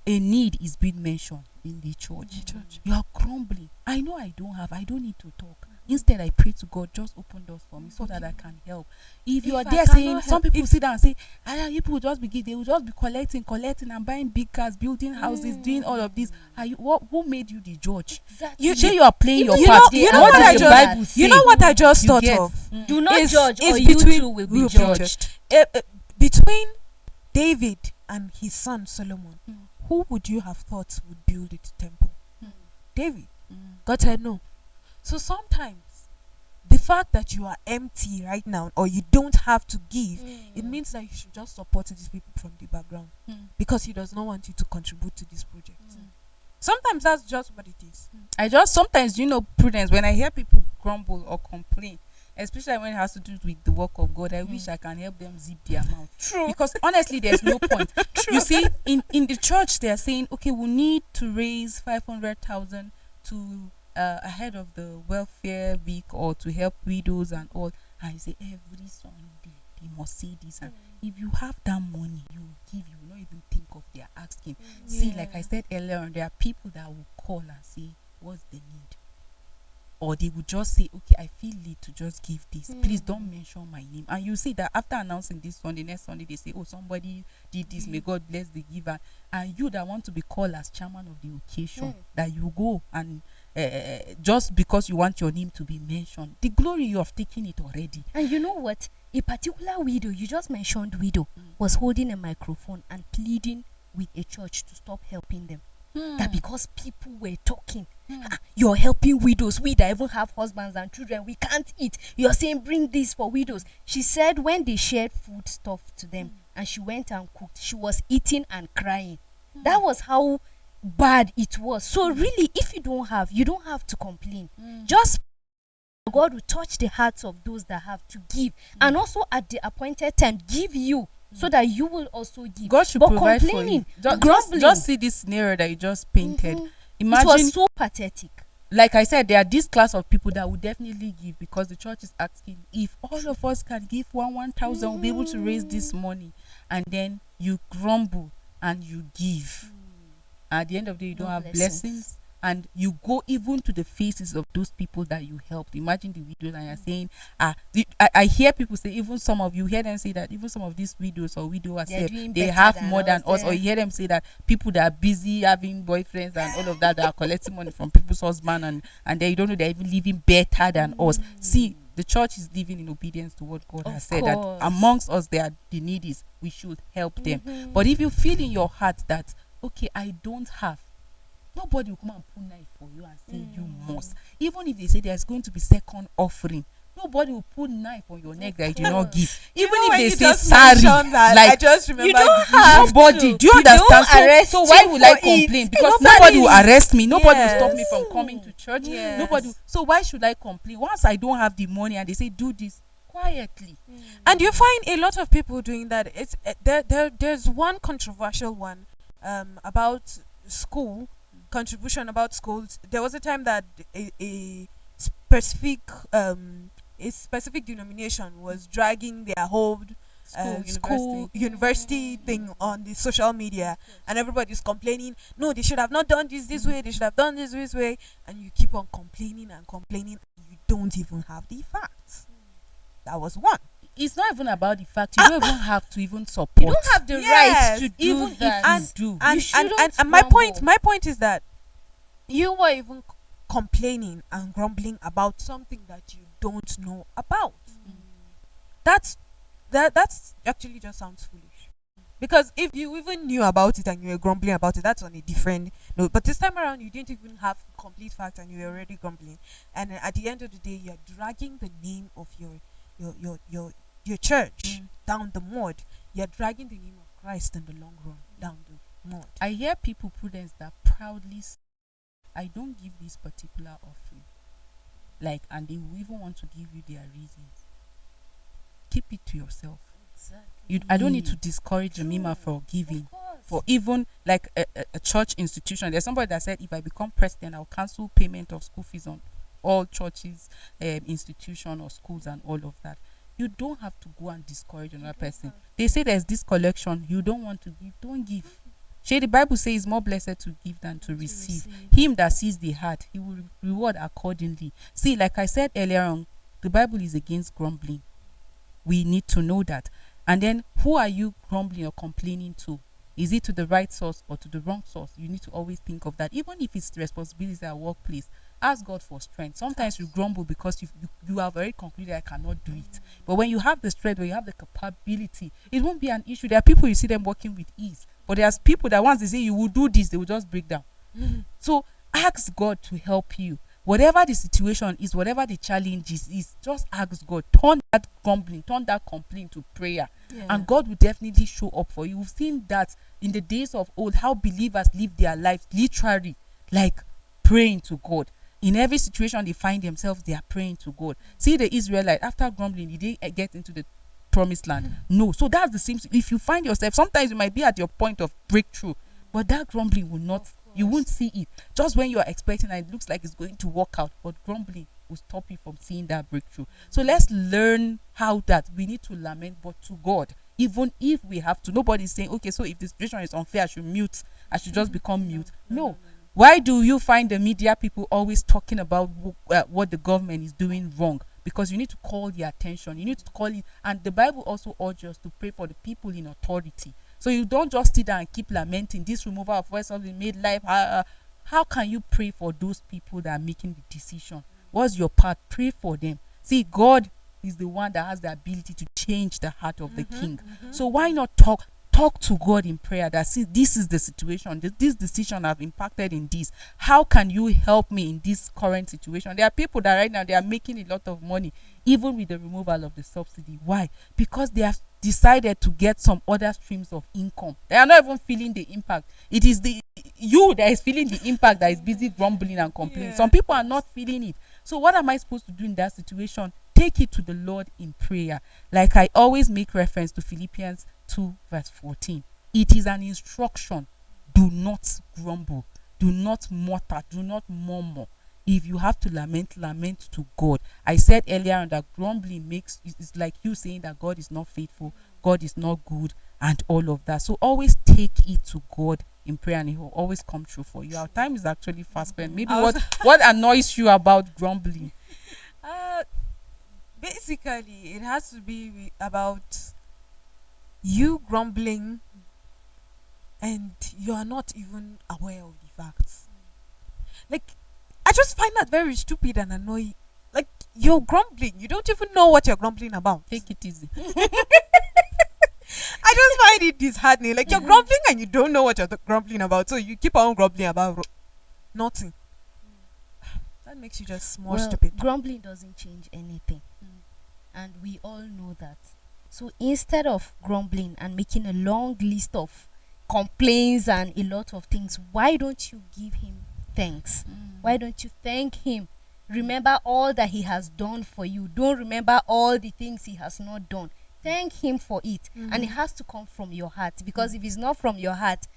a need is being mentioned in the church. You are grumbling. I know I don't need to talk. Instead, I pray to God, just open doors for me so that I can help. If you are there saying, some people sit down and say, people will just they will just be collecting and buying big cars, building houses, doing all of this. Who made you the judge? Exactly. You say you are playing your You part. know what I just thought of? Do not judge, or between, you too will be judged. Between David and his son Solomon, who would you have thought would build the temple? David. God said no. So sometimes the fact that you are empty right now, or you don't have to give, it means that you should just support these people from the background, because He does not want you to contribute to this project. Sometimes that's just what it is. Sometimes, Prudence, when I hear people grumble or complain, especially when it has to do with the work of God, I wish I can help them zip their mouth. True. Because honestly, there's no point. You see, in the church, they are saying, okay, we need to raise 500,000 to ahead of the welfare week, or to help widows and all. And you say every Sunday they must say this, and if you have that money, you give. You will not even think of their asking. See, like I said earlier on, there are people that will call and say, what's the need? Or they would just say, okay, I feel need to just give this. Please don't mention my name. And you see that after announcing this Sunday, next Sunday, they say, oh, somebody did this. May God bless the giver. And you that want to be called as chairman of the occasion, that you go and just because you want your name to be mentioned, the glory, you have taken it already. And you know what? A particular widow, you just mentioned widow, was holding a microphone and pleading with a church to stop helping them. That because people were talking, you're helping widows, we that even have husbands and children, we can't eat, you're saying bring this for widows. She said when they shared food stuff to them and she went and cooked, she was eating and crying. That was how bad it was. So really, if you don't have to complain. Just God will touch the hearts of those that have to give, and also at the appointed time give you, so that you will also give. God should provide for you. Just see this scenario that you just painted. Imagine, it was so pathetic. Like I said, there are this class of people that will definitely give, because the church is asking, if all of us can give 1,000, we'll be able to raise this money. And then you grumble and you give. At the end of the day, you don't have blessings. And you go even to the faces of those people that you helped. Imagine the widows, and you're saying, I hear people say, even some of you hear them say that even some of these widows or widowers they have more than us, or you hear them say that people that are busy having boyfriends and all of that are collecting money from people's husband, and they don't know they're even living better than us. See, the church is living in obedience to what God has said, that amongst us there are the needy, we should help them. But if you feel in your heart that, okay, I don't have, nobody will come and put knife for you and say you must. Even if they say there's going to be second offering, nobody will put knife on your neck that you do not give. Even if they say sorry, like, I just remember, you don't have nobody. Do you understand? So why will I complain? Because nobody will arrest me. Nobody will stop me from coming to church. Nobody. So why should I complain? Once I don't have the money and they say do this quietly, and you find a lot of people doing that. It's there's one controversial one about school contribution about schools. There was a time that a specific denomination was dragging their whole school university thing on the social media, and everybody's complaining, no, they should have not done this way, they should have done this way, and you keep on complaining and complaining, and you don't even have the facts. That was one. It's not even about the fact. You don't even have to even support. You don't have the right to do even that. If you do. And my point is that you were even complaining and grumbling about something that you don't know about. That's that's actually just sounds foolish. Because if you even knew about it and you were grumbling about it, that's on a different note. But this time around, you didn't even have complete facts and you were already grumbling. And then at the end of the day, you're dragging the name of your church down the mud. You're dragging the name of Christ in the long run down the mud. I hear people, Prudence, that proudly say, I don't give this particular offering. Like, and they will even want to give you their reasons. Keep it to yourself. I don't need to discourage Jemima for giving. For even like a church institution. There's somebody that said, if I become president, I'll cancel payment of school fees on all churches, institution or schools and all of that. You don't have to go and discourage another person. They say there's this collection. You don't want to give, don't give. The Bible says it's more blessed to give than to receive. Him that sees the heart, he will reward accordingly. See, like I said earlier on, the Bible is against grumbling. We need to know that. And then, who are you grumbling or complaining to? Is it to the right source or to the wrong source? You need to always think of that. Even if it's responsibilities at workplace, ask God for strength. Sometimes you grumble because you have already concluded I cannot do it. But when you have the strength, when you have the capability, it won't be an issue. There are people you see them working with ease. But there's people that once they say you will do this, they will just break down. So ask God to help you. Whatever the situation is, whatever the challenge is, just ask God. Turn that grumbling, turn that complaint to prayer. And God will definitely show up for you. We've seen that in the days of old, how believers live their lives literally like praying to God. In every situation they find themselves, they are praying to God. See the Israelites, after grumbling, did they get into the promised land? No. So that's the same. If you find yourself, sometimes you might be at your point of breakthrough, but that grumbling will not, you won't see it. Just when you are expecting and it looks like it's going to work out, but grumbling will stop you from seeing that breakthrough. So let's learn how that we need to lament, but to God, even if we have to. Nobody's saying, okay, so if the situation is unfair, I should mute, I should just become mute. No. Why do you find the media people always talking about what the government is doing wrong? Because you need to call the attention. You need to call it. And the Bible also urges us to pray for the people in authority. So you don't just sit there and keep lamenting this removal of voice something made life. How can you pray for those people that are making the decision? What's your part? Pray for them. See, God is the one that has the ability to change the heart of the king. So why not talk to God in prayer that, see, this is the situation, this decision I've impacted in this. How can you help me in this current situation? There are people that right now they are making a lot of money even with the removal of the subsidy. Why? Because they have decided to get some other streams of income. They are not even feeling the impact. It is you that is feeling the impact that is busy grumbling and complaining. Some people are not feeling it. So what am I supposed to do in that situation? Take it to the Lord in prayer. Like I always make reference to Philippians 2 verse 14. It is an instruction. Do not grumble. Do not mutter. Do not murmur. If you have to lament, lament to God. I said earlier on that grumbling it's like you saying that God is not faithful, God is not good, and all of that. So always take it to God in prayer and He will always come true for you. Our time is actually fast spent. Maybe what annoys you about grumbling? Basically, it has to be about you grumbling and you are not even aware of the facts. Like, I just find that very stupid and annoying. Like, you're grumbling, you don't even know what you're grumbling about. Take it easy. I just find it disheartening. Like, you're grumbling and you don't know what you're grumbling about, so you keep on grumbling about nothing. That makes you just more stupid. Grumbling doesn't change anything, and we all know that. So instead of grumbling and making a long list of complaints and a lot of things, why don't you give Him thanks? Why don't you thank Him? Remember all that He has done for you. Don't remember all the things He has not done. Thank Him for it. And it has to come from your heart, because if it's not from your heart,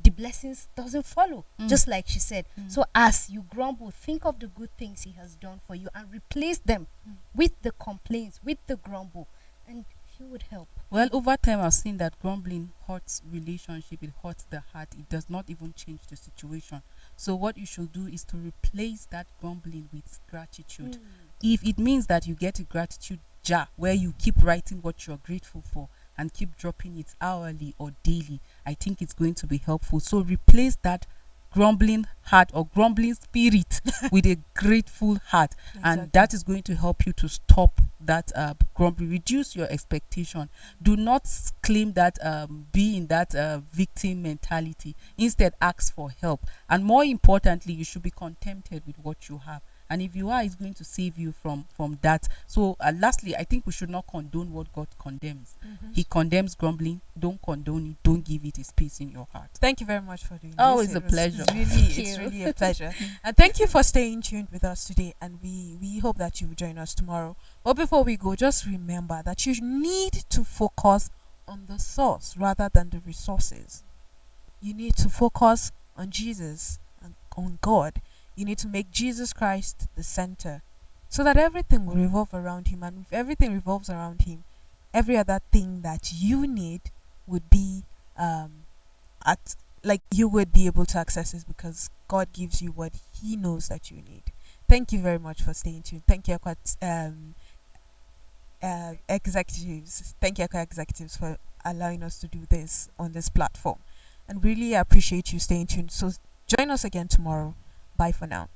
the blessings doesn't follow, just like she said. So as you grumble, think of the good things He has done for you and replace them with the complaints, with the grumble, and He would help. Well, over time I've seen that grumbling hurts relationship, it hurts the heart, it does not even change the situation. So what you should do is to replace that grumbling with gratitude. If it means that you get a gratitude jar where you keep writing what you're grateful for and keep dropping it hourly or daily, I think it's going to be helpful. So replace that grumbling heart or grumbling spirit with a grateful heart, and Exactly. that is going to help you to stop that grumbling. Reduce your expectation. Do not claim that be in that victim mentality. Instead, ask for help, and more importantly, you should be contented with what you have. And if you are, it's going to save you from that. So lastly, I think we should not condone what God condemns. He condemns grumbling. Don't condone it. Don't give it a space in your heart. Thank you very much for doing Oh, this. it's a pleasure. Thank It's you. really a pleasure. And thank you for staying tuned with us today. And we hope that you will join us tomorrow. But before we go, just remember that you need to focus on the source rather than the resources. You need to focus on Jesus and on God. You need to make Jesus Christ the center so that everything will revolve around him. And if everything revolves around him, every other thing that you need would be at like you would be able to access it because God gives you what he knows that you need. Thank you very much for staying tuned. Thank you, executives. Thank you, executives, for allowing us to do this on this platform. And really appreciate you staying tuned. So join us again tomorrow. Bye for now.